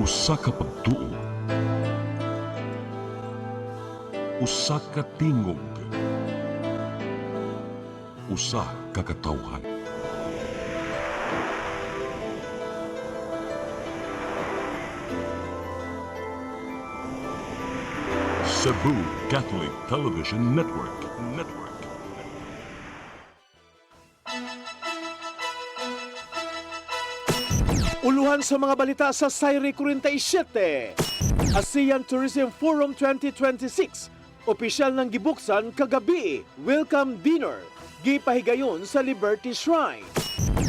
Usa ka pagtuo, usa ka tingog, usa ka katawhan. Cebu Catholic Television Network. Uluhan sa mga balita sa Sayri 47. ASEAN Tourism Forum 2026. Opisyal ng gibuksan kagabi. Welcome dinner. Gipahigayon sa Liberty Shrine.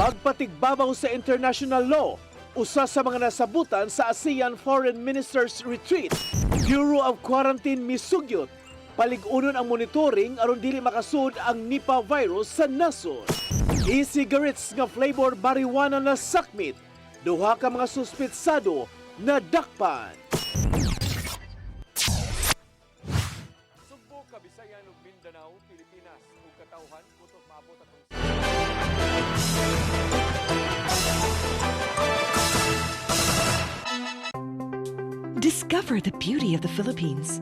Pagpatigbabaw sa international law. Usa sa mga nasabutan sa ASEAN Foreign Ministers Retreat. Bureau of Quarantine misugyot. Paligunon ang monitoring aron dili makasud ang Nipah virus sa nasod. E-cigarettes nga flavor marijuana na sakmit. Duha ka mga suspitsado na dakpan. Sugbo, Kabisayan ug Mindanao, Pilipinas ug katawhan kutob maabot atong Discover the beauty of the Philippines.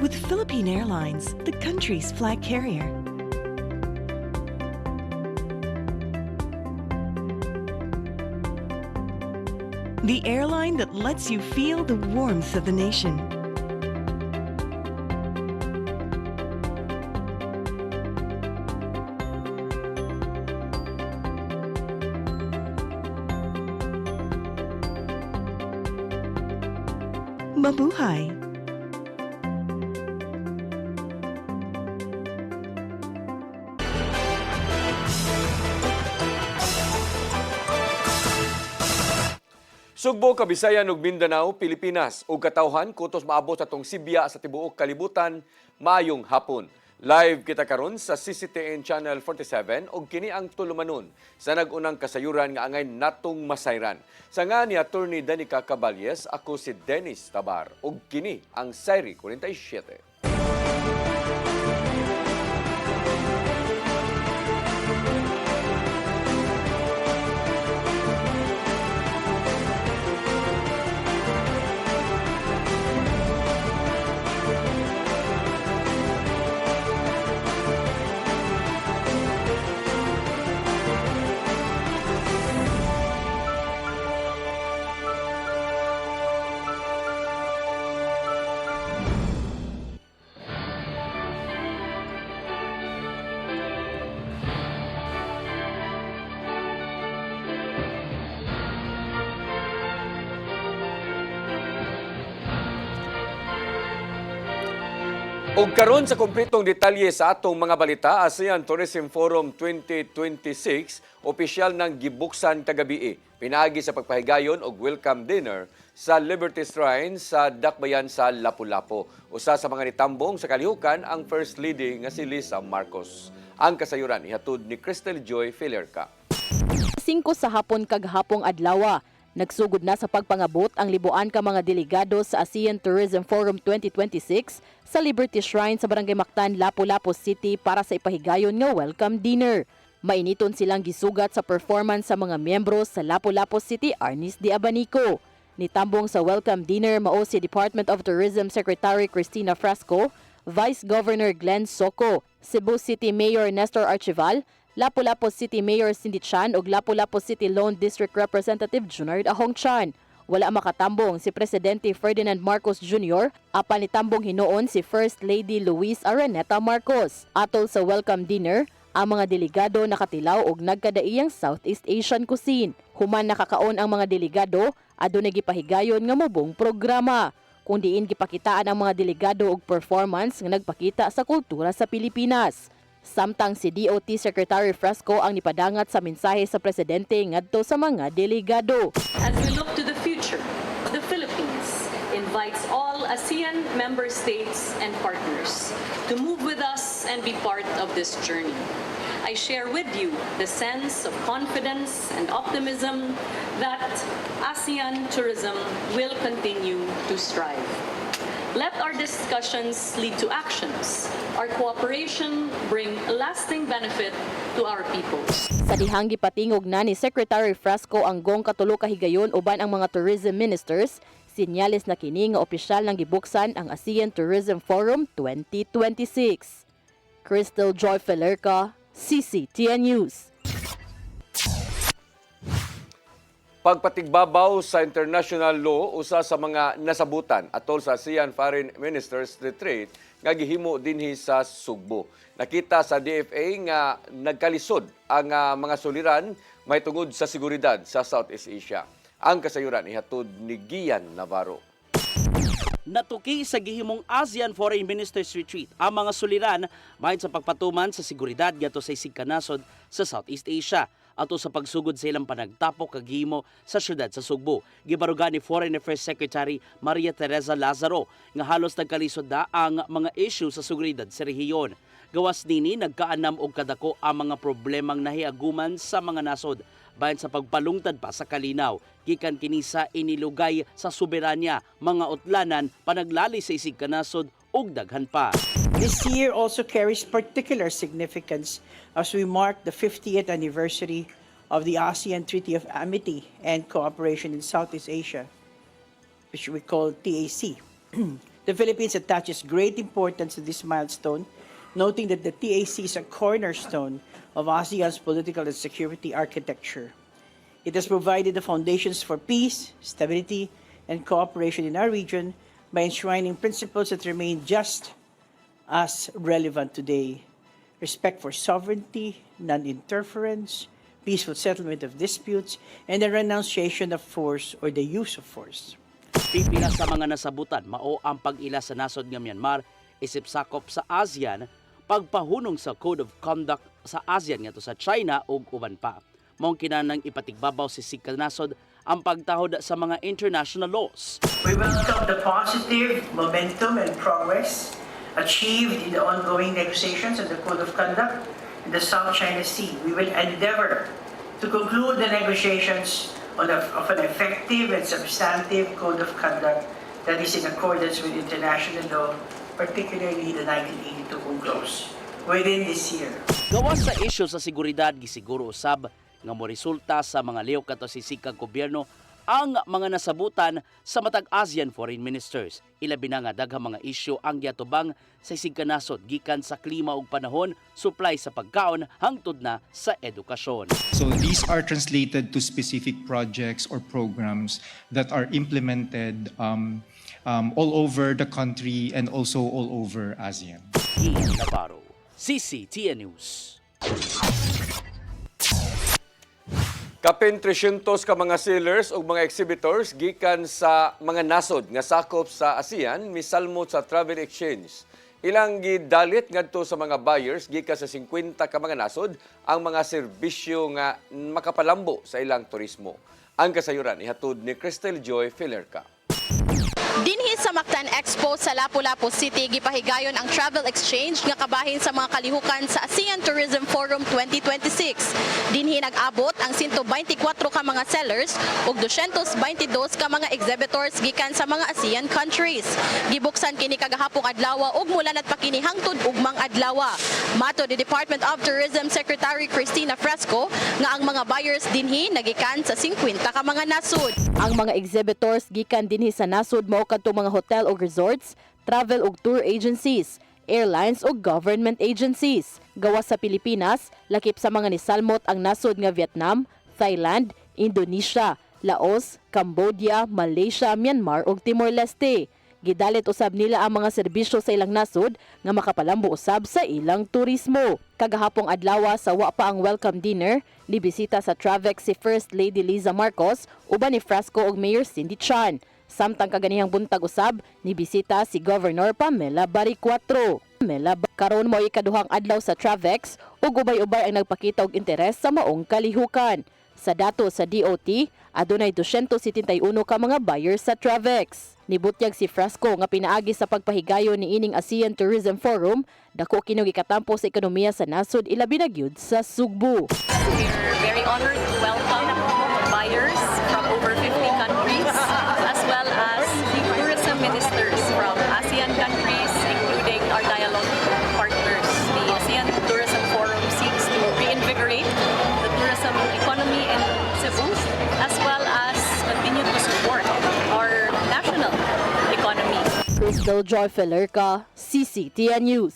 With Philippine Airlines, the country's flag carrier. The airline that lets you feel the warmth of the nation. Mabuhay! Sugbo, Kabisayan ug Mindanao, Pilipinas ug katawhan kutos maabot atong Sibya sa tibuok kalibutan maayong hapon. Live kita karon sa CCTN Channel 47 ug kini ang tulumanon sa nag-unang kasayuran nga angay natong masayran. Sa nga ni Attorney Danica Caballes, ako si Dennis Tabar ug kini ang Sayri 47. Ug karon sa kumpletong detalye sa atong mga balita, ASEAN Tourism Forum 2026 opisyal ng gibuksan kagabi. Pinaagi sa pagpahigayon og welcome dinner sa Liberty Shrine sa Dakbayan sa Lapu-Lapu. Usa sa mga nitambong sa kalihukan ang First Lady nga si Lisa Marcos. Ang kasayuran ihatod ni Crystal Joy Filerca. 5 sa hapon kaghapong adlaw. Nagsugod na sa pagpangabot ang libuan ka mga delegado sa ASEAN Tourism Forum 2026 sa Liberty Shrine sa Barangay Mactan, Lapu-Lapu City para sa ipahigayon nga welcome dinner. Mainiton silang gisugat sa performance sa mga miyembro sa Lapu-Lapu City Arnis de Abanico. Nitambong sa welcome dinner mao si Department of Tourism Secretary Cristina Frasco, Vice Governor Glenn Soco, Cebu City Mayor Nestor Archival, Lapu-Lapu City Mayor Cindy Chan ug Lapu-Lapu City Lone District Representative Junard Ahong Chan. Wala makatambong si Presidente Ferdinand Marcos Jr. apan nitambong hinuon si First Lady Luis Araneta Marcos. Atol sa welcome dinner, ang mga delegado nakatilaw og nagkadaiyang Southeast Asian cuisine. Human nakakaon ang mga delegado, adunay gipahigayon nga mubong programa. Kung diin gipakitaan ang mga delegado og performance nga nagpakita sa kultura sa Pilipinas. Samtang si DOT Secretary Frasco ang nipadangat sa mensahe sa presidente ngadto sa mga delegado. As we look to the future, the Philippines in invites all ASEAN member states and partners to move with us and be part of this journey. I share with you the sense of confidence and optimism that ASEAN tourism will continue to strive. Let our discussions lead to actions. Our cooperation bring lasting benefit to our peoples. Sa dihang gipatingog na ni Secretary Frasco ang gong katulo ka higayon uban ang mga tourism ministers, sinyalis na kini nga opisyal nang gibuksan ang ASEAN Tourism Forum 2026. Crystal Joy Felerca, CCTN News. Pagpatigbabaw sa international law usa sa mga nasabutan atol sa ASEAN Foreign Ministers Retreat nga gihimo dinhi sa Sugbo. Nakita sa DFA nga nagkalisod ang mga suliran may tungod sa seguridad sa Southeast Asia. Ang kasayuran ihatod ni Gian Navarro. Natuki sa gihimong ASEAN Foreign Ministers Retreat ang mga suliran bahin sa pagpatuman sa seguridad ngadto sa isig kanasod sa Southeast Asia ato sa pagsugod sa ilang panagtapok kag gihimo sa syudad sa Sugbo. Gibarugan ni Foreign Affairs Secretary Maria Teresa Lazaro nga halos nagkalisod na ang mga issue sa seguridad sa rehiyon. Gawas nini nagkaanam og kadako ang mga problemang nahiaguman sa mga nasod bahin sa pagpalungtad pa sa kalinaw gikan kini sa inilugay sa soberanya, mga utlanan, panaglali sa isig kanasod ug daghan pa. This year also carries particular significance as we mark the 50th anniversary of the ASEAN Treaty of Amity and Cooperation in Southeast Asia, which we call TAC. The Philippines attaches great importance to this milestone, noting that the TAC is a cornerstone of ASEAN's political and security architecture. It has provided the foundations for peace, stability, and cooperation in our region by enshrining principles that remain just as relevant today. Respect for sovereignty, non-interference, peaceful settlement of disputes, and the renunciation of force or the use of force. Pipila sa mga nasabutan mao ang pag-ila sa nasod nga Myanmar isip sakop sa ASEAN, pagpahunong sa Code of Conduct sa ASEAN ngadto sa China ug uban pa. Mao kinahanglang ipatigbabaw si nasod ang pagtahod sa mga international laws. We welcome the positive momentum and progress achieved in the ongoing negotiations of the Code of Conduct in the South China Sea. We will endeavor to conclude the negotiations of an effective and substantive Code of Conduct that is in accordance with international law, particularly the 1982 UNCLOS, within this year. Gawas sa isyu sa seguridad, gisiguro usab nga mo resulta sa mga lihok kato sisikang gobyerno ang mga nasabutan sa matag ASEAN Foreign Ministers. Ilabi na nga daghang mga isyu ang giatubang sa isig kanasod gikan sa klima ug panahon, supply sa pagkaon hangtod na sa edukasyon. So these are translated to specific projects or programs that are implemented all over the country and also all over ASEAN. Ian Navarro, CCTN News. Kapin 300 ka mga sailors ug mga exhibitors gikan sa mga nasod nga sakop sa ASEAN misalmot sa travel exchange. Ilang gidalit ngadto sa mga buyers gikan sa 50 ka mga nasod ang mga serbisyo nga makapalambo sa ilang turismo. Ang kasayuran ihatod ni Crystal Joy Felerca. Dinhi sa Mactan Expo sa Lapu-Lapu City gipahigayon ang travel exchange nga kabahin sa mga kalihukan sa ASEAN Tourism Forum 2026. Dinhi nag-abot ang 124 ka mga sellers ug 222 ka mga exhibitors gikan sa mga ASEAN countries. Gibuksan kini kagahapong adlaw ug mulanat pa kini hangtod ugmang adlaw. Mato di Department of Tourism Secretary Cristina Frasco nga ang mga buyers dinhi nagikan sa 50 ka mga nasud. Ang mga exhibitors gikan dinhi sa nasud mao kadto mga hotel o resorts, travel ug tour agencies, airlines ug government agencies. Gawas sa Pilipinas, lakip sa mga nisalmot ang nasod nga Vietnam, Thailand, Indonesia, Laos, Cambodia, Malaysia, Myanmar ug Timor-Leste. Gidalit usab nila ang mga serbisyo sa ilang nasod nga makapalambo usab sa ilang turismo. Kagahapong adlaw sa wa pa ang welcome dinner, nibisita sa Travex si First Lady Liza Marcos uban ni Frasco ug Mayor Cindy Chan. Samtang kaganihang buntag usab, nibisita si Governor Pamela Baricuatro. Karon mo ikaduhang adlaw sa Travex ug ubay-ubay ang nagpakita og interes sa maong kalihukan. Sa dato sa DOT, adunay 271 ka mga buyers sa Travex. Nibutyag si Frasco nga pinaagi sa pagpahigayon ni ining ASEAN Tourism Forum, dako kining gikatampo sa ekonomiya sa nasod ilabi na gyud sa Sugbo. We're very honored to welcome buyers from over 50 countries as well as the tourism ministers from ASEAN countries, including our dialogue partners. The ASEAN Tourism Forum seeks to reinvigorate the tourism economy in Cebu as well as continue to support our national economy. Crystal Joy Felerca, CCTN News.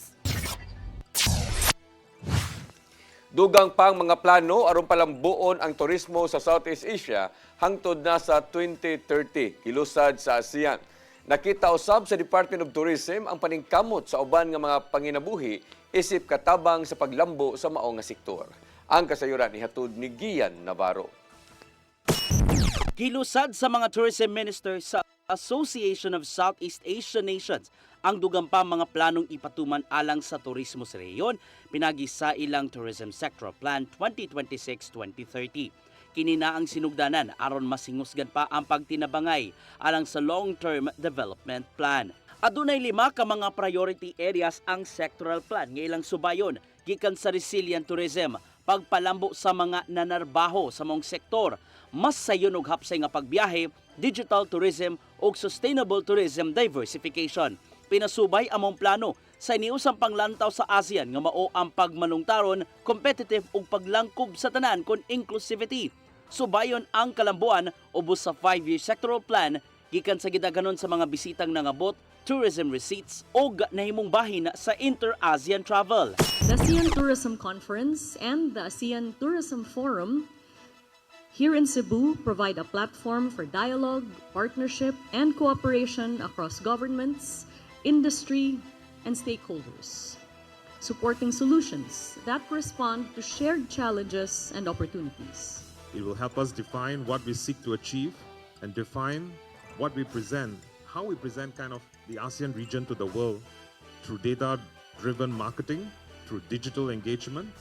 Dugang pang mga plano aron palambuon ang turismo sa Southeast Asia hangtod na sa 2030 kilusad sa ASEAN. Nakita usab sa Department of Tourism ang paningkamot sa uban nga mga panginabuhi isip katabang sa paglambo sa mao nga sektor. Ang kasayuran ihatod ni Gian Navarro. Gilusad sa mga tourism ministers sa Association of Southeast Asian Nations ang dugang pa mga planong ipatuman alang sa turismo sa rehiyon pinagi sa ilang Tourism Sectoral Plan 2026-2030. Kini na ang sinugdanan aron masingusgan pa ang pagtinabangay alang sa long-term development plan. Adunay 5 ka mga priority areas ang sectoral plan nga ilang subayon gikan sa resilient tourism, pagpalambo sa mga nanarbaho sa mong sektor, mas sayon og hapsay nga pagbiyahe, digital tourism ug sustainable tourism diversification. Pinasubay among plano sa iniusang panglantaw sa ASEAN nga mao ang pagmanungtaron, competitive ug paglangkob sa tanan kon inclusivity. Subayon ang kalambuan ubos sa 5-year sectoral plan gikan sa gidaganon sa mga bisitang nangabot, tourism receipts ug nahimong bahin sa inter-ASEAN travel. The ASEAN Tourism Conference and the ASEAN Tourism Forum here in Cebu provide a platform for dialogue, partnership, and cooperation across governments, industry, and stakeholders, supporting solutions that respond to shared challenges and opportunities. It will help us define what we seek to achieve and define what we present, how we present kind of the ASEAN region to the world through data-driven marketing, through digital engagement,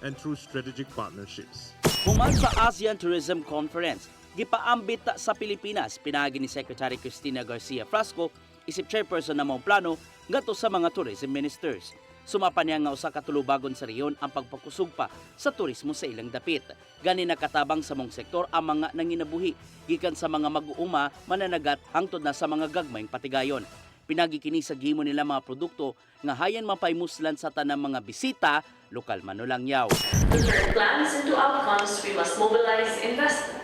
and through strategic partnerships. Human sa ASEAN Tourism Conference, gipaambit sa Pilipinas pinagi ni Secretary Cristina Garcia Frasco isip chairperson na mong plano ngadto sa mga tourism ministers. Sumapa niya nga usa ka tulubagon sa rehiyon ang pagpakusog pa sa turismo sa ilang dapit. Gani nakatabang sa mong sektor ang mga nanginabuhi gikan sa mga mag-uuma, mananagat hangtod na sa mga gagmayng patigayon. Pinagi kini sa gihimo nila mga produkto nga hayan mapaymuslan sa tanang mga bisita, lokal man o langyaw. To turn plans into outcomes, we must mobilize investment.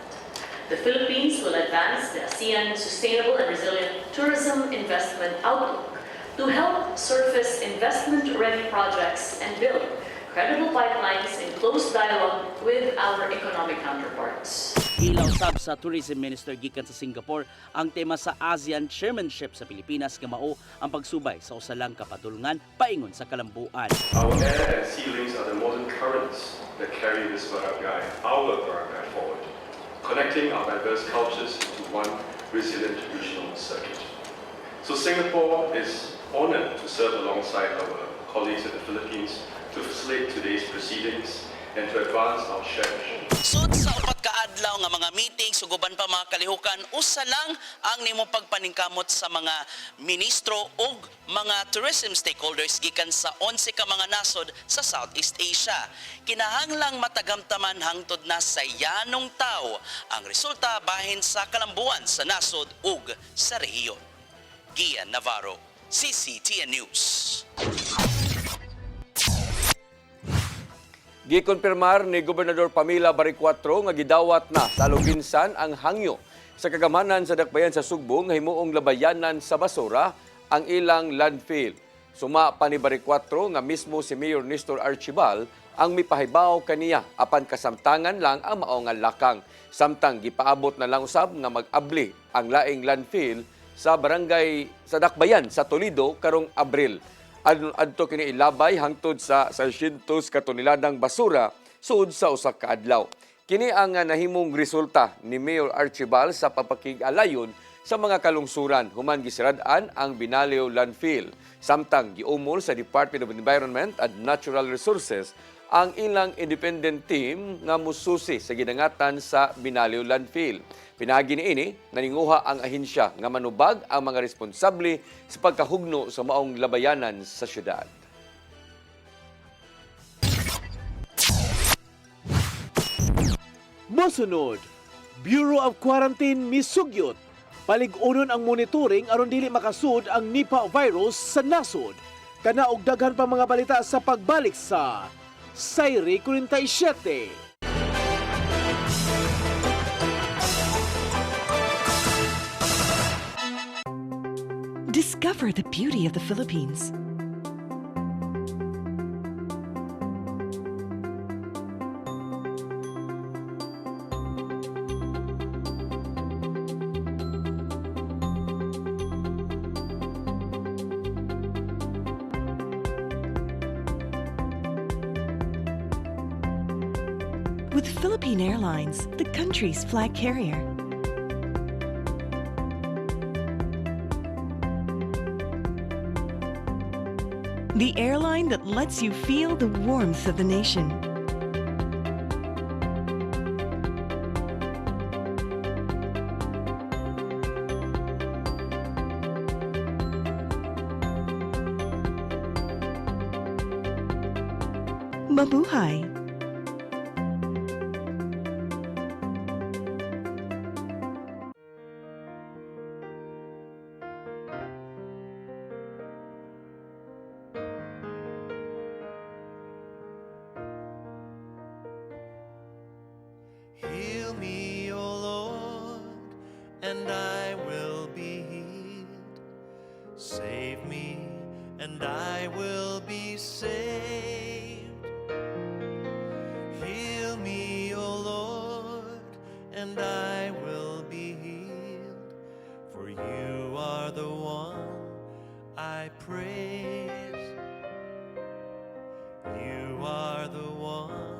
The Philippines will advance the ASEAN Sustainable and Resilient Tourism Investment Outlook to help surface investment-ready projects and build credible pipelines in close dialogue with our economic counterparts. Ilaw sab sa Tourism Minister gikan sa Singapore ang tema sa ASEAN Chairmanship sa Pilipinas nga mao ang pagsubay sa usalang kapadulngan paingon sa kalambuan. Our air and sea links are the modern currents that carry this barangay, our barangay forward, connecting our diverse cultures into one resilient regional circuit. So Singapore is honored to serve alongside our colleagues in the Philippines to facilitate today's proceedings and to advance our shared mission. Sud sa upat ka adlaw nga mga meetings ug uban pa mga kalihukan, usa lang ang nimo pagpaningkamot sa mga ministro ug mga tourism stakeholders gikan sa 11 ka mga nasod sa Southeast Asia. Kinahanglang matagamtaman hangtod na sa yanong tawo ang resulta bahin sa kalambuan sa nasod ug sa rehiyon. Gian Navarro, CCTN News. Gikonfirmar ni Gobernador Pamela Baricuatro nga gidawat na sa Luginsan ang hangyo sa kagamanan sa dakbayan sa Sugbo nga himuong labayanan sa basura ang ilang landfill. Suma pa ni Baricuatro nga mismo si Mayor Nestor Archibal ang mipahibaw kaniya apan kasamtangan lang ang mao nga lakang. Samtang gipaabot na lang usab nga mag-abli ang laing landfill sa barangay sa dakbayan sa Toledo karong Abril. Adto kini ilabay hangtod sa 600 ka toneladang basura sud sa usa ka adlaw. Kini ang nahimong resulta ni Mayor Archibal sa papakig-alayon sa mga kalungsuran human gisirad-an ang Binaleo landfill. Samtang giumol sa Department of Environment and Natural Resources ang ilang independent team nga mususi sa ginangatan sa Binaliw Landfill. Pinagi niini, naninguha ang ahensya nga manubag ang mga responsable sa pagkahugno sa maong labayanan sa syudad. Mosunod, Bureau of Quarantine misugyot. Palig-unon ang monitoring aron dili makasud ang Nipah virus sa nasod. Kana og daghan pa mga balita sa pagbalik sa Sayre 47. Discover the beauty of the Philippines. With Philippine Airlines, the country's flag carrier. The airline that lets you feel the warmth of the nation. Mabuhay! Heal me, O Lord, and I will be healed. Save me, and I will be saved. Heal me, O Lord, and I will be healed. For you are the one I praise. You are the one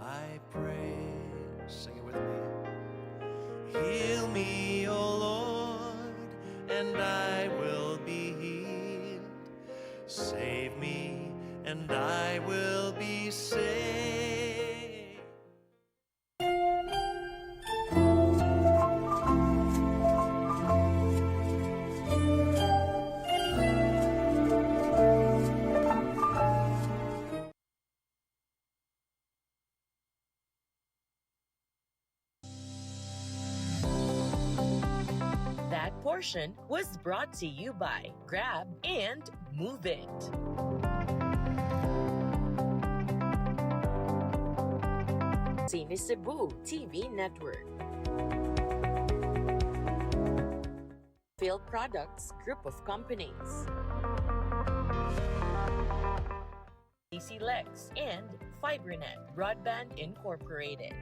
I praise. Sing it with me. Heal me, O Lord, and I will be healed. Save me, and I will be saved. That portion was brought to you by Grab and Move It. Cine Cebu TV Network. Phil Products Group of Companies. DC Lex and FiberNet Broadband Incorporated.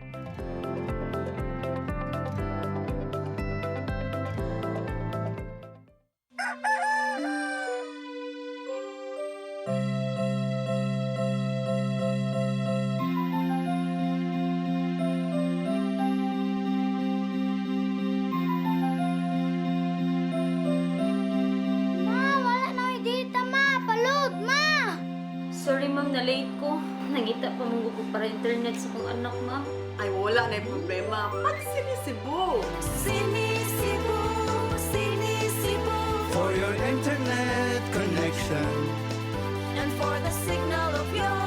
Sorry ma'am, na late ko. Nangita pa mong gusto para internet sa kong anak ma'am. Ay wala na yung problema. Pag Sinisibu! Sinisibu, Sinisibu. For your internet connection And for the signal of your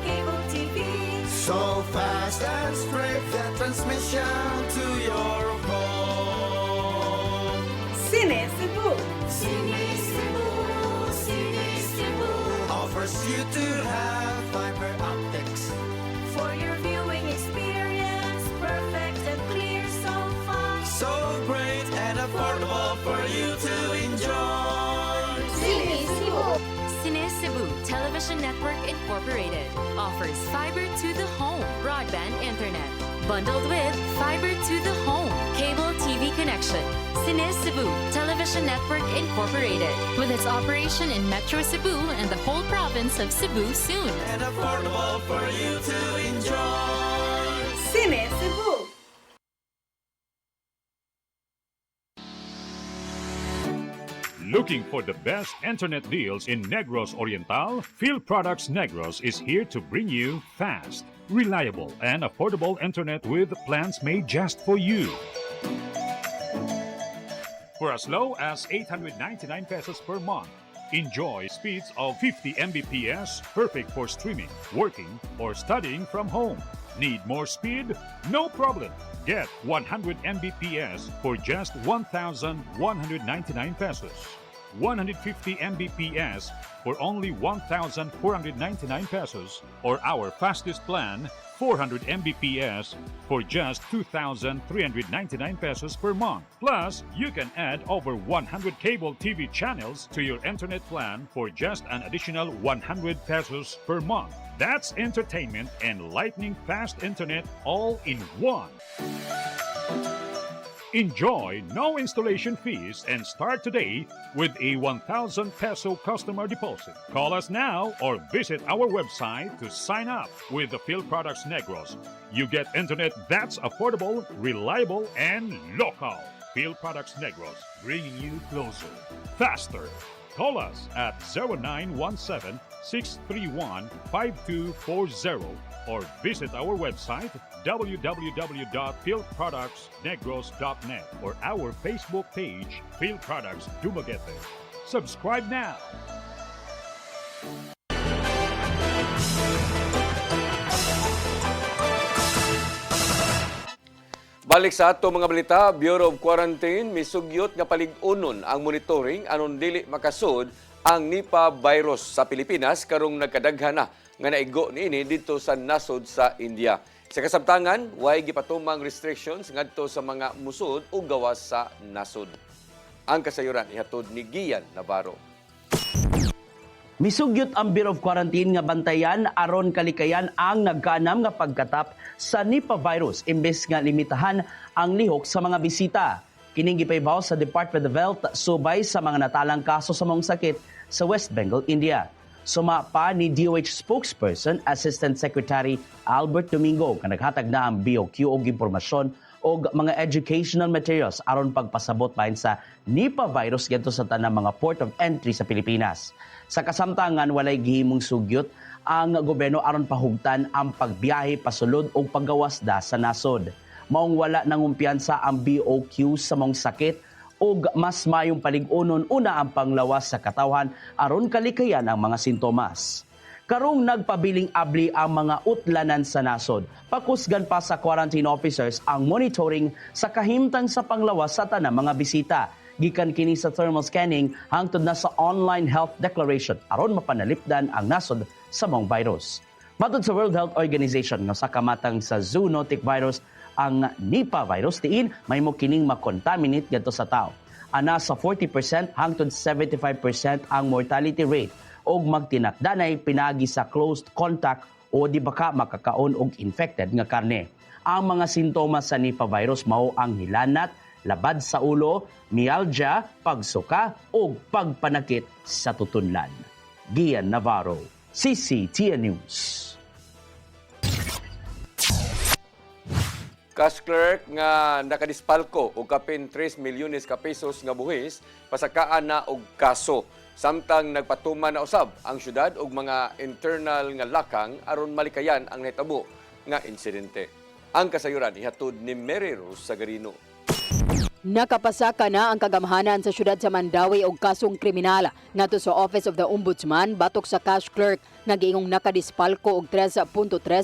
cable TV. so fast and straight, the transmission to your phone. Sinisibu! Sinisibu, Sinisibu. Offers you to have fiber optics. For your viewing experience, perfect and clear so far. So great and affordable for you to enjoy. Sinisibu. Cine Cebu Television Network Incorporated offers fiber to the home broadband internet bundled with fiber to the home cable TV connection. Cine Cebu Television Network Incorporated with its operation in Metro Cebu and the whole province of Cebu soon. And affordable for you to enjoy. Sinisibu! Looking for the best internet deals in Negros Oriental? Field Products Negros is here to bring you fast, reliable, and affordable internet with plans made just for you. For as low as 899 pesos per month, enjoy speeds of 50 Mbps, perfect for streaming, working, or studying from home. Need more speed? No problem. Get 100 Mbps for just 1,199 pesos. 150 Mbps for only 1,499 pesos, or our fastest plan, 400 Mbps for just 2,399 pesos per month. Plus, you can add over 100 cable TV channels to your internet plan for just an additional 100 pesos per month. That's entertainment and lightning fast internet all in one. Enjoy no installation fees and start today with a 1,000 peso customer deposit. Call us now or visit our website to sign up with the Field Products Negros. You get internet that's affordable, reliable, and local. Field Products Negros, bringing you closer, faster. Call us at 0917-631-5240 or visit our website www.fieldproductsnegros.net or our Facebook page, Field Products Dumaguete. Subscribe now! Balik sa ato mga balita, Bureau of Quarantine misugyot nga palig-unon ang monitoring anon dili makasud ang Nipah virus sa Pilipinas karong nagkadaghan na nga naigo niini dito sa nasod sa India. Sa kasabtangan, way gipatumang restrictions ngadto sa mga musud o gawas sa nasod. Ang kasayuran ihatod ni Gian Navarro. Misugyot ang Bureau of Quarantine nga bantayan aron kalikayan ang nagkanam nga pagkatap sa Nipah virus imbes nga limitahan ang lihok sa mga bisita. Kining gipaybaw sa Department of Health subay sa mga natalang kaso sa mong sakit sa West Bengal, India. Suma pa ni DOH spokesperson, Assistant Secretary Albert Domingo nga naghatag na ang BOQ og impormasyon o mga educational materials aron pagpasabot bahin sa Nipah virus ngadto sa tanang mga port of entry sa Pilipinas. Sa kasamtangan, walay gihimong sugyot ang gobyerno aron pahugtan ang pagbiyahe pasulod o paggawasda sa nasod. Maong wala nangumpiyansa ang BOQ sa mong sakit o mas mayong palig-unon una ang panglawas sa katawhan aron kalikayan ang mga sintomas. Karong nagpabiling abli ang mga utlanan sa nasod, pakusgan pa sa quarantine officers ang monitoring sa kahimtang sa panglawas sa tanang mga bisita. Gikan kini sa thermal scanning hangtod na sa online health declaration aron mapanalipdan ang nasod sa mong virus. Matod sa World Health Organization nga sa kamatang sa zoonotic virus ang Nipah virus diin may mo kining makontaminate ngadto sa tao. Ana sa 40% hangtod 75% ang mortality rate og magtinakdanay pinagi sa close contact o di baka makakaon og infected nga karne. Ang mga sintomas sa Nipah virus mao ang hilanat, labad sa ulo, myalgia, pagsuka o pagpanakit sa tutunlan. Gian Navarro, CCTN News. Cash clerk nga nakadispalko og kapin 3 milyones ka pesos nga buhis pasakaan na og kaso. Samtang nagpatuman na usab ang syudad og mga internal nga lakang aron malikayan ang nahitabo nga insidente. Ang kasayuran ihatod ni Mary Rose Sagarino. Nakapasaka na ang kagamhanan sa syudad sa Mandawi og kasong kriminal ngadto sa Office of the Ombudsman batok sa cash clerk nga giingong nakadispalko og 3.3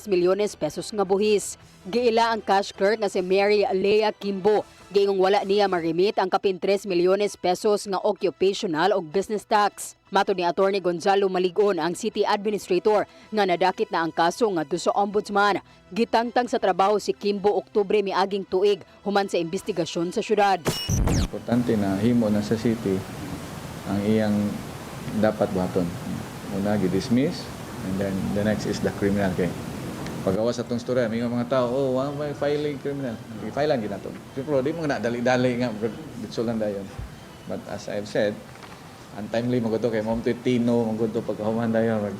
milyones pesos nga buhis. Giila ang cash clerk nga si Mary Lea Kimbo. Giingong wala niya marimit ang kapin 3 milyones pesos nga occupational og business tax. Matod ni Attorney Gonzalo Maligon, ang city administrator, nga nadakit na ang kaso ngadto sa ombudsman. Gitangtang sa trabaho si Kimbo Oktubre miaging tuig human sa investigasyon sa syudad. Importante na himo na sa city ang iyang dapat buhaton. Una, gi-dismiss, and then the next is the criminal case. Pag-awas sa itong story, may mga tao, may filing criminal. I-filean ginato. Pero di mo na dali-dali nga, bitsulan dayon. But as I've said, untimely maguto kay Mom Tino, maguto pagkahuman dayon,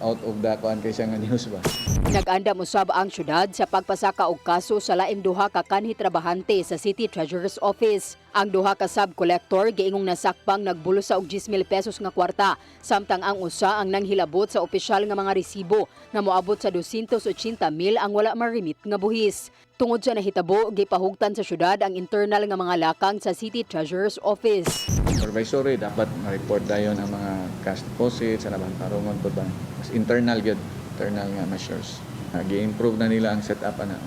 out of the kuan kay siya nga news ba. Nag-andam usab ang syudad sa pagpasaka og kaso sa laing duha ka kanhi trabahante sa City Treasurer's Office. Ang duha ka sub-collector giingong nasakpang nagbulos sa og 10,000 pesos nga kwarta, samtang ang usa ang nanghilabot sa opisyal nga mga resibo nga moabot sa 280,000 ang wala marimit nga buhis. Tungod sa nahitabo, gipahugtan sa syudad ang internal nga mga lakang sa City Treasurer's Office. Supervisory dapat ma-report dayon ang mga cash deposits sa labang tarungon po ba. Mas internal gyud, internal nga measures. Gi-improve na nila ang setup ng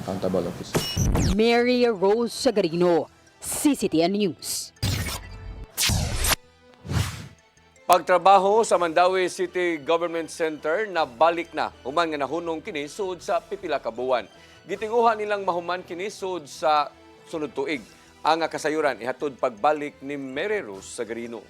accountable officers. Mary Rose Sagarino, CCTN News. Pagtrabaho sa Mandawi City Government Center na balik na human nga nahunong kini sud sa pipila ka buwan. Gitinguhan nilang mahuman kini sud sa sunod tuig. Ang kasayuran ihatod pagbalik ni Mary Rose Sagarino.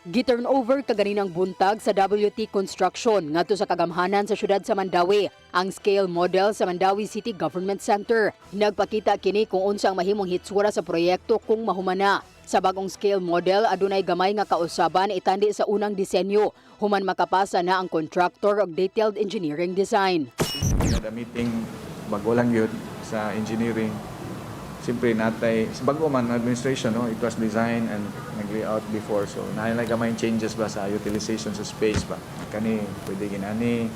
Gi-turn over kaganinang buntag sa WT Construction ngadto sa kagamhanan sa syudad sa Mandawi ang scale model sa Mandawi City Government Center. Nagpakita kini kung unsa ang mahimong hitsura sa proyekto kung mahumana. Sa bagong scale model adunay gamay nga kausaban itandi sa unang disenyo human makapasa na ang contractor og detailed engineering design. The meeting bago lang yun sa engineering. Siyempre natay sa bago man administration, no, it was designed and nag-layout before, so nailay gamay changes ba sa utilization sa space ba kani pwede ginani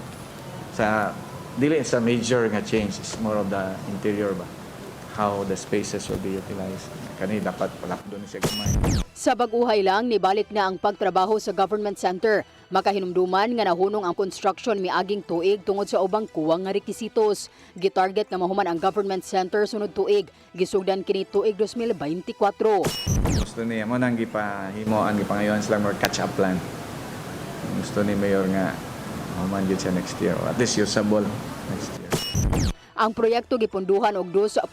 sa dili sa major nga change, is more of the interior ba, how the spaces will be utilized kani dapat palakdo ni siya gamay. Sa baguhay lang nibalik na ang pagtrabaho sa government center. Makahinumduman nga nahunong ang construction miaging tuig tungod sa ubang kuwang nga rekisitos. Gitarget nga mahuman ang government center sunod tuig. Gisugdan kini tuig 2024. Gusto niya mo nang gipahimo ang gipangayohan sila more catch-up plan. Gusto ni Mayor nga mahuman gid siya next year, or at least usable next year. Ang proyekto gipunduhan og 2.5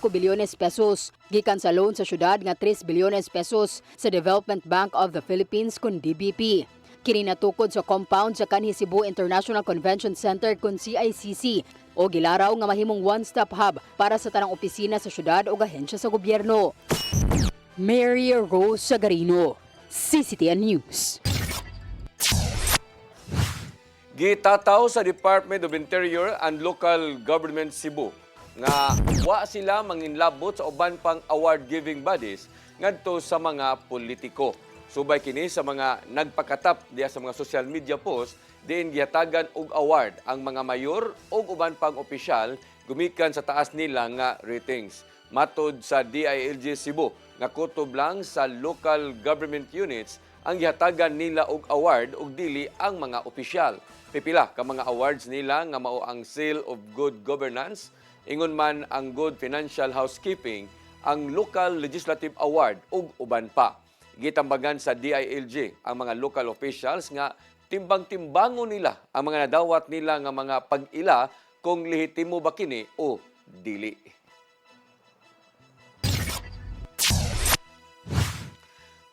bilyones pesos. Gikan sa loan sa syudad nga 3 bilyones pesos sa Development Bank of the Philippines kun DBP. Kini natukod sa compound sa kanhi Cebu International Convention Center kun CICC o gilaraw nga mahimong one-stop hub para sa tanang opisina sa syudad o ahensya sa gobyerno. Mary Rose Sagarino, CCTN News. Gitataw sa Department of Interior and Local Government Cebu nga wa sila manginlabot sa uban pang award-giving bodies ngadto sa mga politiko. Subay kini sa mga nagpakatap diya sa mga social media post diin gihatagan og award ang mga mayor ug uban pang opisyal gumikan sa taas nila nga ratings. Matod sa DILG Cebu nga kutob lang sa local government units ang gihatagan nila og award ug dili ang mga opisyal. Pipila ka mga awards nila nga mao ang Seal of Good Governance, ingon man ang Good Financial Housekeeping, ang Local Legislative Award ug uban pa. Gitambagan sa DILG ang mga local officials nga timbang-timbangon nila ang mga nadawat nila nga mga pag-ila kung lehitimo ba kini o dili.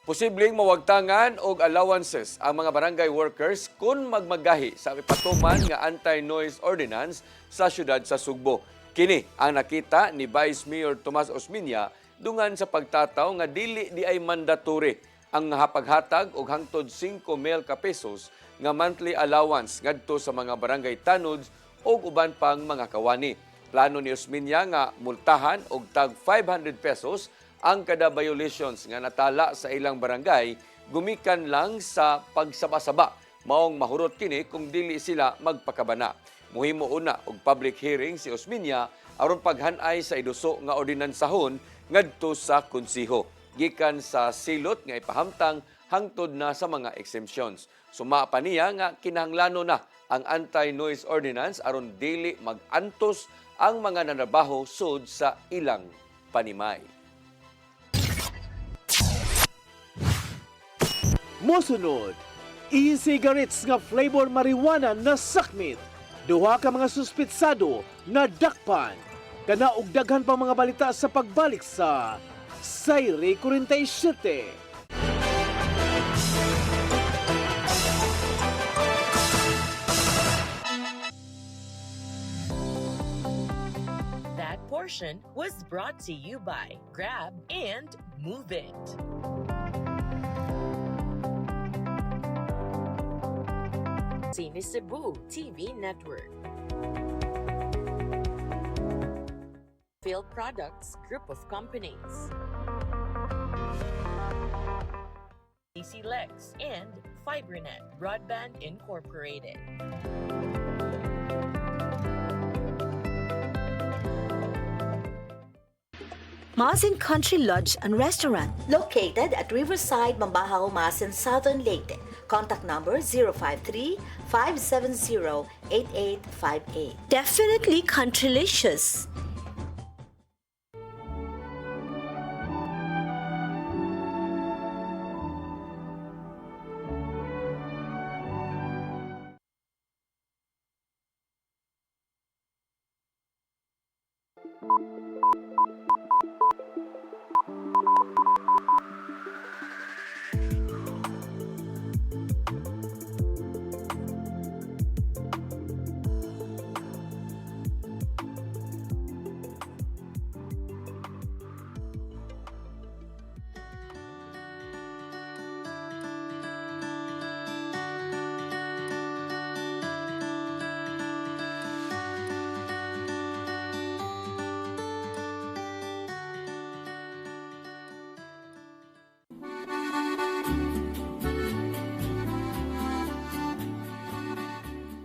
Posibleng mawagtangan og allowances ang mga barangay workers kung magmagahi sa ipatuman nga anti-noise ordinance sa syudad sa Sugbo. Kini ang nakita ni Vice Mayor Tomas Osmeña dungan sa pagtataw nga dili di ay mandatory ang hapaghatag og hangtod 5,000 ka pesos nga monthly allowance ngadto sa mga barangay tanods o uban pang mga kawani. Plano ni Osmeña nga multahan og tag 500 pesos ang kada violations nga natala sa ilang barangay gumikan lang sa pagsaba-saba. Maong mahurot kini kung dili sila magpakabana. Muhimo una og public hearing si Osmeña aron paghanay sa iduso nga ordinansahon ngadto sa konsiho. Gikan sa silot nga ipahamtang hangtod na sa mga exemptions. Suma pa niya nga kinahanglanon na ang anti-noise ordinance aron dili mag-antos ang mga nanabaho sud sa ilang panimay. Mosunod, e-cigarettes nga flavor marijuana na sakmit. Duha ka mga suspitsado na dakpan. Kana og daghan pa mga balita sa pagbalik sa Sayre 47. That portion was brought to you by Grab and Move It. Cine Cebu TV Network. Phil Products Group of Companies. CC Lex and FiberNet Broadband Incorporated. Masin Country Lodge and Restaurant, located at Riverside, Mambahaw, Masin, Southern Leyte. Contact number 053-570-8858. Definitely countrylicious.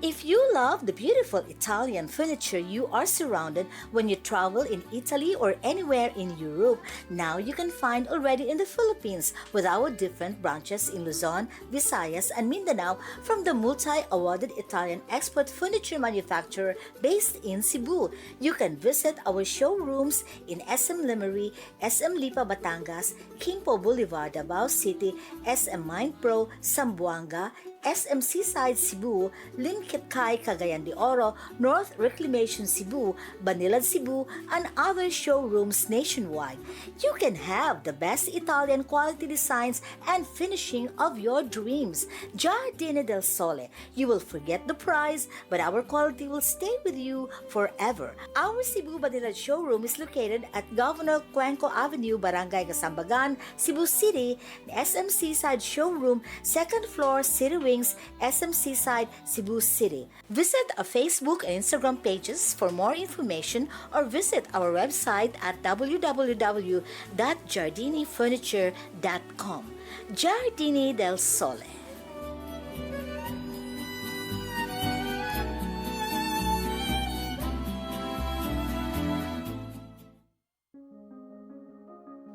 If you love the beautiful Italian furniture you are surrounded when you travel in Italy or anywhere in Europe, now you can find already in the Philippines with our different branches in Luzon, Visayas, and Mindanao from the multi-awarded Italian export furniture manufacturer based in Cebu. You can visit our showrooms in SM Lemery, SM Lipa Batangas, Kingpo Boulevard, Davao City, SM Mindpro, Zamboanga, SM Seaside Cebu, Limkitkai Cagayan de Oro, North Reclamation Cebu, Banilad Cebu, and other showrooms nationwide. You can have the best Italian quality designs and finishing of your dreams. Giardini del Sole. You will forget the price, but our quality will stay with you forever. Our Cebu Banilad showroom is located at Governor Cuenco Avenue, Barangay Gasambagan, Cebu City. The SM Seaside showroom, second floor, City Wings, SM Seaside, Cebu City. Visit our Facebook and Instagram pages for more information or visit our website at www.giardinifurniture.com. Giardini del Sole.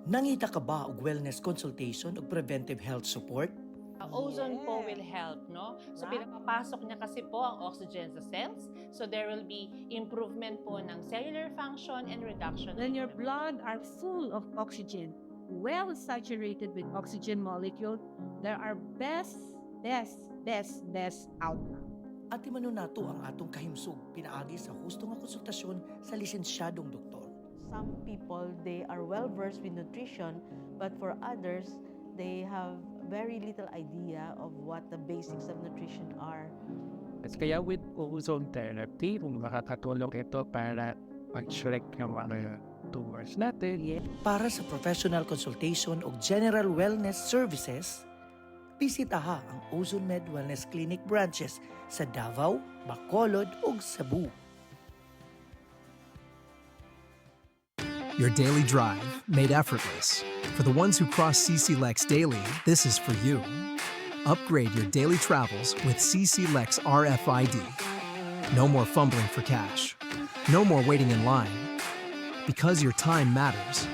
Nangita ka ba og wellness consultation ug preventive health support? Ozone po will help, no? So pinapapasok niya kasi po ang oxygen sa cells. So there will be improvement po ng cellular function and reduction. When your blood are full of oxygen, well saturated with oxygen molecule, there are best outcome. At imano nato ang atong kahimsog pinaagi sa husto nga konsultasyon sa lisensyadong doktor. Some people, they are well versed with nutrition, but for others, they have very little idea of what the basics of nutrition are. Kaya with ozone therapy, kung makakatulong ito para mag-shrek ng mga tumors natin. Para sa professional consultation o general wellness services, bisitaha ang Ozone Med Wellness Clinic branches sa Davao, Bacolod ug Cebu. Your daily drive made effortless. For the ones who cross CC Lex daily, this is for you. Upgrade your daily travels with CC Lex RFID. No more fumbling for cash. No more waiting in line. Because your time matters.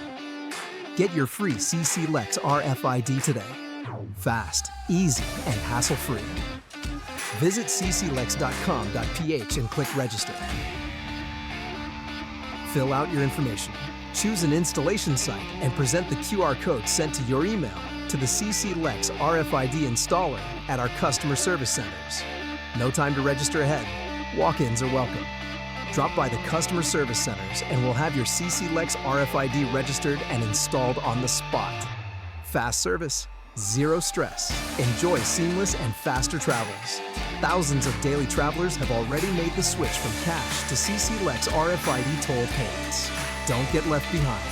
Get your free CC Lex RFID today. Fast, easy, and hassle-free. Visit cclex.com.ph and click register. Fill out your information. Choose an installation site and present the QR code sent to your email to the CC Lex RFID installer at our customer service centers. No time to register ahead. Walk-ins are welcome. Drop by the customer service centers and we'll have your CC Lex RFID registered and installed on the spot. Fast service, zero stress. Enjoy seamless and faster travels. Thousands of daily travelers have already made the switch from cash to CC Lex RFID toll payments. Don't get left behind.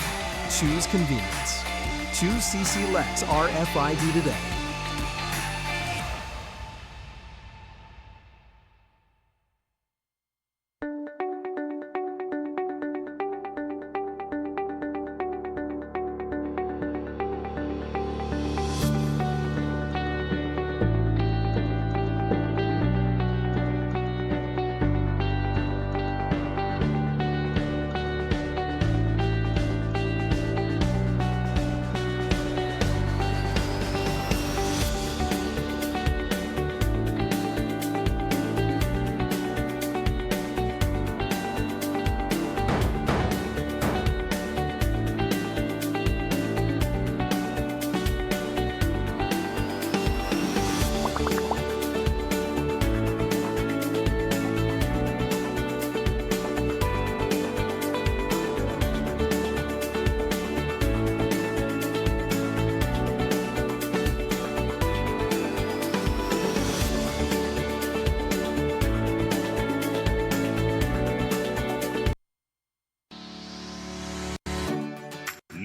Choose convenience. Choose CC Lex RFID today.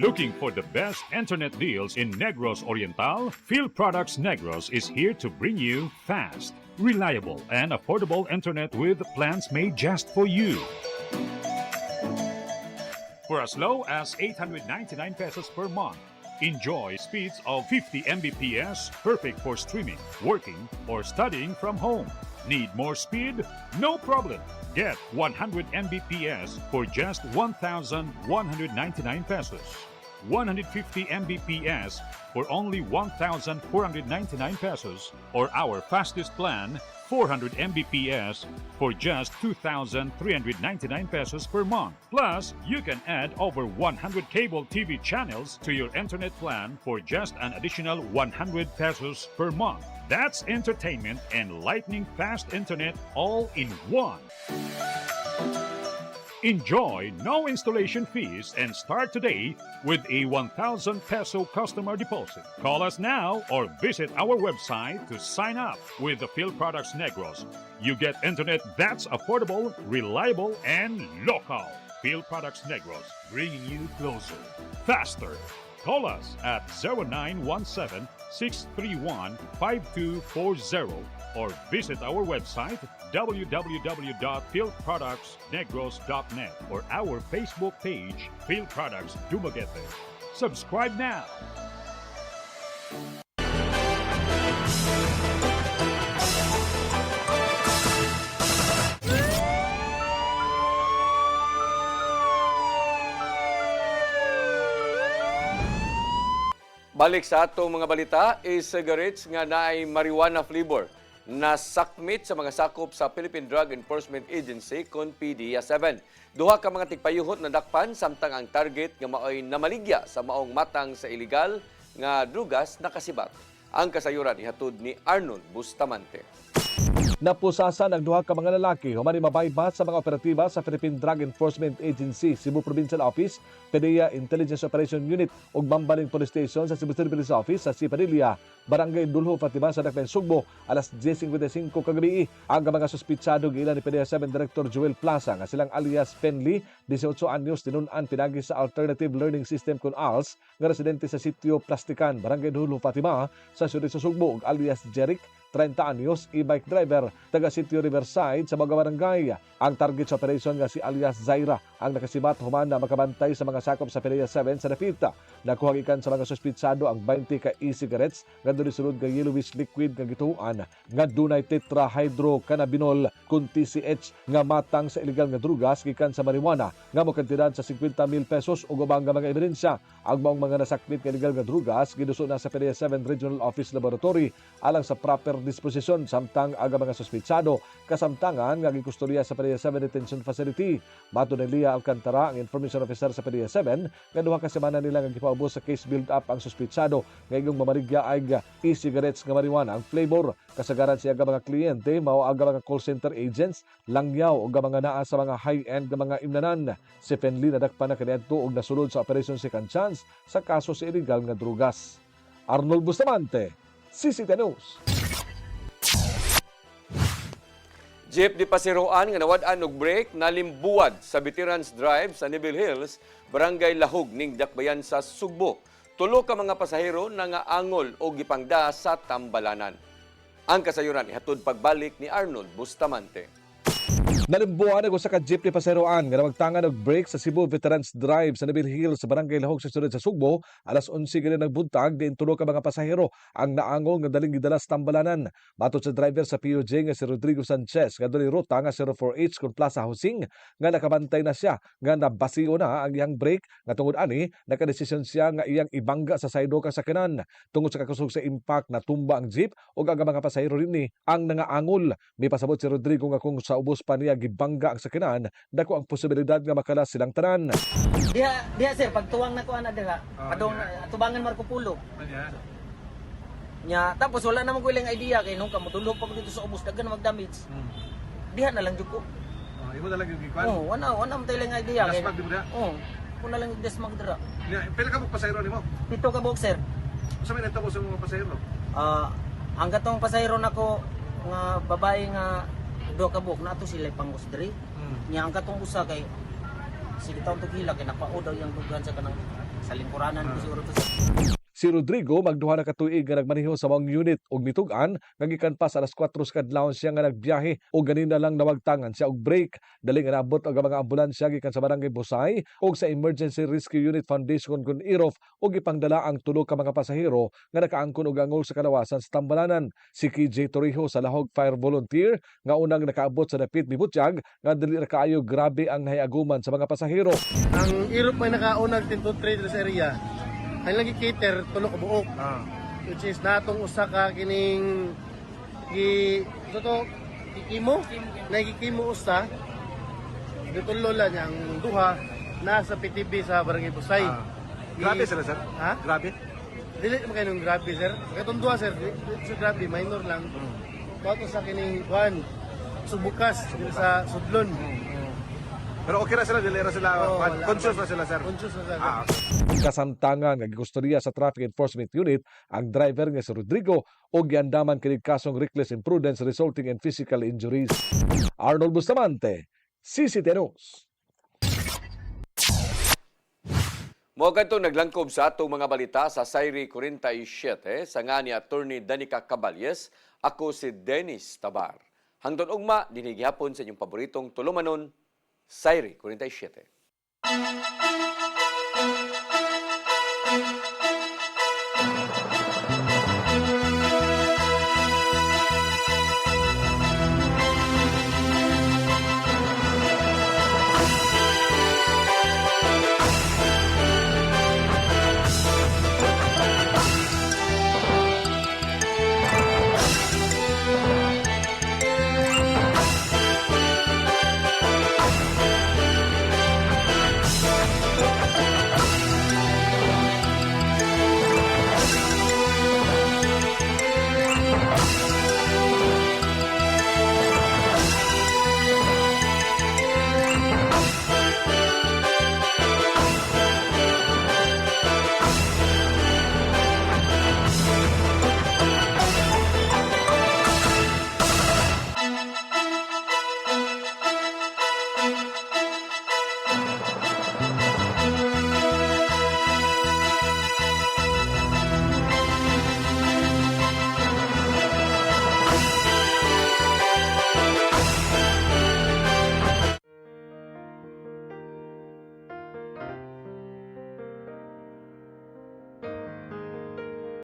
Looking for the best internet deals in Negros Oriental? Field Products Negros is here to bring you fast, reliable, and affordable internet with plans made just for you. For as low as 899 pesos per month, enjoy speeds of 50 Mbps, perfect for streaming, working, or studying from home. Need more speed? No problem. Get 100 Mbps for just 1,199 pesos. 150 Mbps for only 1,499 pesos, or our fastest plan, 400 Mbps for just 2,399 pesos per month. Plus, you can add over 100 cable TV channels to your internet plan for just an additional 100 pesos per month. That's entertainment and lightning fast internet all in one. Enjoy no installation fees and start today with a 1,000 peso customer deposit. Call us now or visit our website to sign up with the Field Products Negros. You get internet that's affordable, reliable, and local. Field Products Negros, bringing you closer, faster. Call us at 0917-631-5240 or visit our website www.fieldproductsnegros.net or our Facebook page, Field Products Dumaguete. Subscribe now. Balik sa atong mga balita, e-cigarettes nga naay marijuana flavor na sakmit sa mga sakop sa Philippine Drug Enforcement Agency kon PDEA-7. Duha ka mga tigpayuhot na dakpan samtang ang target nga maoy namaligya sa maong matang sa illegal nga drugas nakasibat. Ang kasayuran ihatod ni Arnold Bustamante. Napusasan ang duha ka mga lalaki human mabaybat sa mga operatiba sa Philippine Drug Enforcement Agency, Cebu Provincial Office, PDEA Intelligence Operation Unit ug Bambaling Police Station sa Cebu City Police Office sa Cipadilla, Barangay Dulho, Fatima sa Dakbayan, Sugbo, alas 10:55 kagabi. Ang mga suspitsado giilan ni PDEA-7 Director Joel Plaza nga silang alias Penley, 18 anyos, tinun-an pinagi sa Alternative Learning System kun ALS nga residente sa sitio Plastikan, Barangay Dulho, Fatima sa siyudad sa Sugbo ug alias Jeric, 30 anyos, e-bike driver, taga Sitio Riverside sa mga barangay. Ang target sa operation nga si alias Zaira ang nakasibat human na makabantay sa mga sakop sa PDEA-7 sa Napita. Nakuha gikan sa mga suspitsado ang 20 ka e-cigarettes nga dunisulod nga yellowish liquid nga gituan nga dunay tetrahydrocannabinol kun TCH nga matang sa illegal nga drugas gikan sa marijuana nga mo kantidad sa 50,000 pesos ug ubang nga mga ebidensya. Ang maong mga nasakmit nga illegal nga drugas giduso na sa PDEA-7 Regional Office Laboratory alang sa proper disposisyon samtang aga mga suspitsado kasamtangan nga gikustorya sa PDEA-7 Detention Facility. Mato ni Lia Alcantara, ang information officer sa PDEA-7, nga duha ka semana nila nga gipaubos sa case build-up ang suspitsado nga igong mamarigya ay e-cigarettes nga marijuana ang flavor. Kasagaran siya aga mga kliyente mao aga mga call center agents, langyaw o mga naa sa mga high-end nga mga imnanan. Si Penley nadakpan na kaniadto og nasulod sa Operation Second Chance sa kaso sa illegal nga drugas. Arnold Bustamante, CCTV News. Jeep di Pasiroan nga nawad-an og break nalimbuwad sa Veterans Drive sa Neville Hills, Barangay Lahog ning Dakbayan sa Sugbo. Tulo ka mga pasahero na nga angol o gipangda sa tambalanan. Ang kasayuran ihatod pagbalik ni Arnold Bustamante. Nalimbuan ako sa ka-jeep ni Pasiroan nga nawagtangan og break sa Cebu Veterans Drive sa Neville Hills sa Barangay Lahog sa siyudad sa Sugbo. Alas 11 gani nagbuntag diin tulo ka mga pasahero ang naangol nga daling gidala sa tambalanan. Matod sa driver sa POJ nga si Rodrigo Sanchez nga duli ruta nga 04H kun Plaza Housing nga nakabantay na siya nga nabasiyo na ang iyang break nga tungod ani nakadesisyon siya nga iyang ibangga sa saydo kasakyanan. Tungod sa kakusog sa impact natumba ang jeep ug ang mga pasahero rini ang nangaangol. May pasabot si Rodrigo nga kung sa ubos pa niya gibangga ang sakyanan, dako ang posibilidad nga makalas silang tanan. Diha sir, pagtuwang na ko ana diha, adong tubangan Marco Polo. Nya tapos wala namang ko ilang idea kay nung kamutulog pa ko dito sa ubos dagan mag-damage. Diha na lang jud ko. Imo na lang yung gikwan? Wala mo tayo lang idea. Dasmag di mo na? Ko na lang dasmag dira. Pila ka mo pasahero nimo? 7 ka boxer. Sa may nagtabo sa mga pasahero? Ang gatong pasahero nako nga babae nga do ka buk na to sila pangos diri. Nya ang katong usa kay sige taon to gila kay napaod daw yang dugan sa kanang Sa lingkuranan ko siguro to sir. Si Rodrigo magduha na katuig nga nagmaneho sa mga unit og mitugan nga gikan pa sa alas 4 sa kadlawon siya nga nagbiyahe o ganina lang nawagtangan siya og break. Dali nga naabot ang mga ambulansya gikan sa barangay Busay o sa Emergency Rescue Unit Foundation kun IROF o gipangdala ang tulo ka mga pasahero nga nakaangkon og angol sa kalawasan sa Tambalanan. Si KJ Torrijo sa Lahog Fire Volunteer nga unang nakaabot sa dapit Bibutyag nga dili ra kaayo grabe ang nahiaguman sa mga pasahero. Ang IROF may nakaunang 10-3 sa area. Ay lagi cater tulok buok. Which is natong usa ka kining ikimo nagikimo usa ditulo lang ang duha nasa PTB sa Barangay Busay. Grabe sila sir? Ha? Grabe? Dili mo kayo ng grabe sir. Katong duha sir, sa grabe minor lang. Bato sa kining kuan subukas sa Sudlon. Pero okay na sila, dili na sila, conscious na sila sir? Conscious na sir. Kasamtangan nga gigustorya sa Traffic Enforcement Unit ang driver nga si Rodrigo o giandaman kini kasong reckless imprudence resulting in physical injuries. Arnold Bustamante, CCTV News. Mo kadto naglangkob sa atong mga balita sa Sayri 47 sa nga ni Attorney Danica Caballes. Ako si Dennis Tabar. Hangtod ugma dinhi gihapon sa inyong paboritong tulumanon, Sayri 47.